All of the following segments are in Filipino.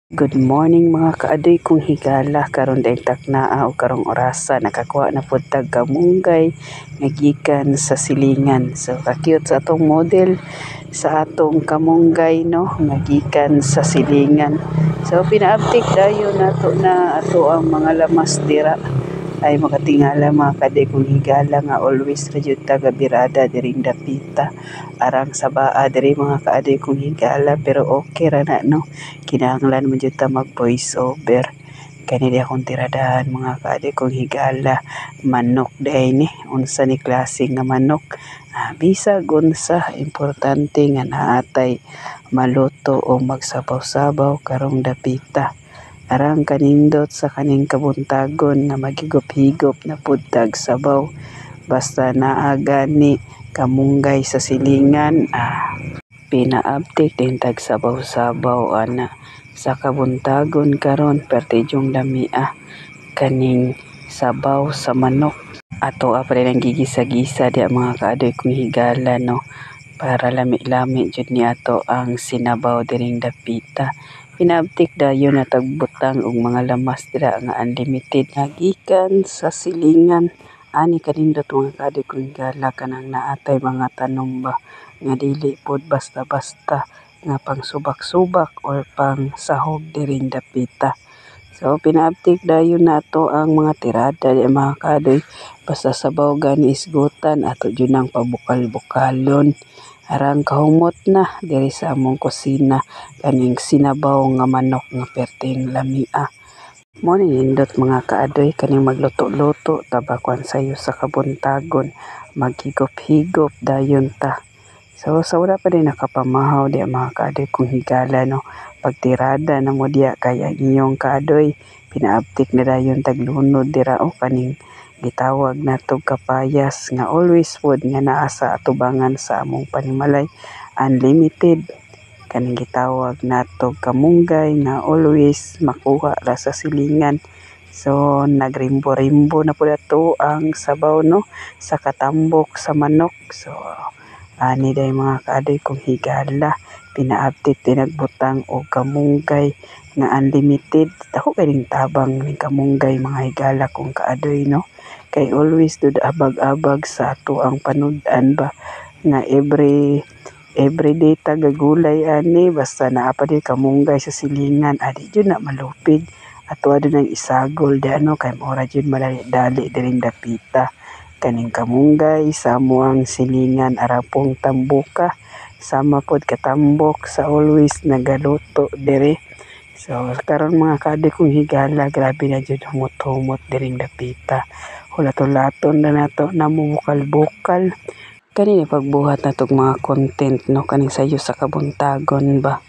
Good morning mga kaadoy kong higala karon dayong taknaa o karong orasa nakakuha na pud tag kamunggay nga gikan sa silingan. So ka-cute sa atong model sa atong kamunggay no nga gikan sa silingan. So pina-update dayon nato na ato ang mga lamas dira ay makatingala mga kaadoy kong higala nga always ra jud taga birada diring dapita arang sa baa diri mga kaadoy kong higala pero okay ra na no. Kinahanglan man jud ta mag voice over kani di akong tiradahan mga kaadoy kong higala manok day ni unsa ni klase nga manok bisag unsa importante nga naatay maluto o magsabaw-sabaw karong dapita arang kanindot sa kaning kabuntagon nga magigop-higop na pud tag sabaw basta naa gani kamunggay sa silingan pina-update din tag sabaw-sabaw ana sa kabuntagon karon pertidyong lamia kaning sabaw sa manok ato apre nang gigisa-gisa di mga kaadoy kong higala no para lami-lami jud ni ato ang sinabaw diring dapita. Pina-update dayon na tagbutang og mga lamas dira nga unlimited nga gikan sa silingan ani kanindot mga kaadoy kong higala kanang naatay mga tanom ba nga dili pod basta-basta nga pang subak-subak or pang sahog diring dapita. So pina-update dayon nato ang mga tirada di mga kaadoy basta sabaw gani isgutan ato jud nang pabukal-bukalon arang kahumot na diri sa among kusina kaning sinabaw nga manok nga perting lamia. Mo ni nindot mga kaadoy kaning magluto-luto tabakwan sayo sa kabuntagon maghigop-higop dayon ta. So sa wala pa din nakapamahaw di mga kaadoy kung higala no pagtirada na mo diya kaya inyong kaadoy pina-update na dayon taglunod dira o kaning gitawag natog kapayas nga always food nga naa sa atubangan sa among panimalay unlimited kaning gitawag natog kamunggay nga always makuha ra sa silingan. So nagrimbo-rimbo na pud ato ang sabaw no sa katambok sa manok. So ani day mga kaadoy kong higala pina-update din nagbutang og kamunggay nga unlimited ako kaning tabang ning kamunggay mga higala kong kaadoy no kay always dud abag-abag sa ato ang panud-an ba nga everyday tagagulay ani basta naa pa di kamunggay sa silingan adi jud na malupig ato adun ang isagol di ano kay mora jud madali diring dapita kaning kamunggay sa amuang silingan arapong tambuka sama pod katambok sa always nagaluto diri. So karon mga kaadoy kong higala grabe na jud humot-humot diring dapita hulat-hulaton na nato namumukal-bukal kani pagbuhat natog mga content no kaning sayo sa kabuntagon ba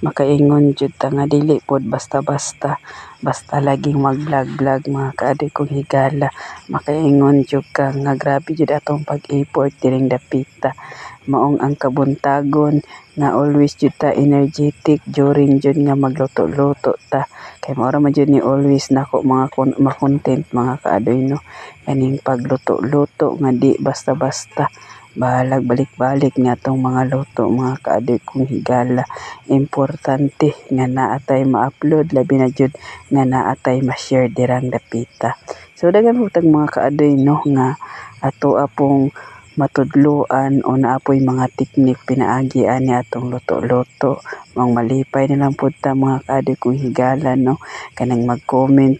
makaingon jud ta nga dili pod basta-basta basta laging mag-vlog mga kaadoy kong higala makaingon jud ka nga grabe jud atong pag-effort diring dapita maong ang kabuntagon nga always jud ta energetic during jud nga magluto-luto ta kay mao ra man jud ni always nako mga content mga kaadoy no kaning pagluto-luto nga di basta-basta bahalag balik-balik nga tong mga luto mga kaadoy kong higala importante nga naatay ma-upload labi na jud nga naatay ma-share dirang dapita. So daghan po tag mga kaadoy no nga ato apong matudloan o naapoy mga teknik pinaagi ani atong luto-luto mong malipay na lang pud ta mga kaadoy kong higala no kanang mag-comment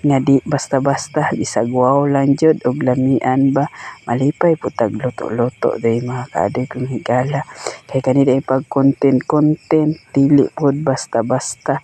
nga di basta-basta bisag wow lang jud og lamian ba malipay pud tag luto-luto day mga kaadoy kong higala kay kani day pag content dili pud basta-basta